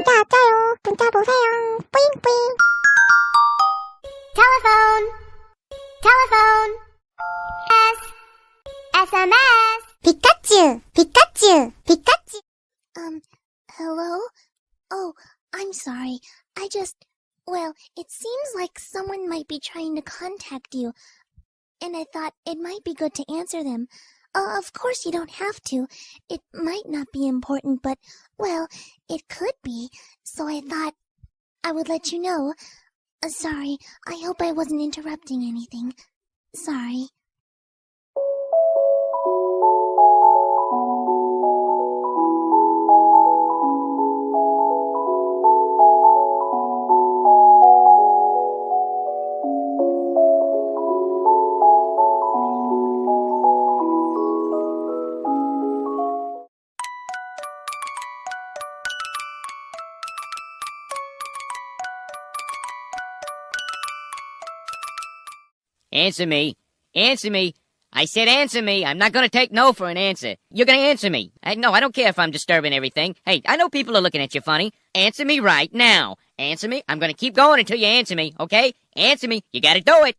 문자 왔어요. 문자 보세요. 뿌잉뿌잉. Telephone. Telephone. SMS. 피카츄. 피카츄. 피카츄. Hello? Oh, I'm sorry. Well, it seems like someone might be trying to contact you, and I thought it might be good to answer them. Of course you don't have to. It might not be important, but, well, it could be. So I thought I would let you know. Sorry, I hope I wasn't interrupting anything. Sorry. Answer me. Answer me. I said answer me. I'm not going to take no for an answer. You're going to answer me. No, I don't care if I'm disturbing everything. Hey, I know people are looking at you funny. Answer me right now. Answer me. I'm going to keep going until you answer me, okay? Answer me. You got to do it.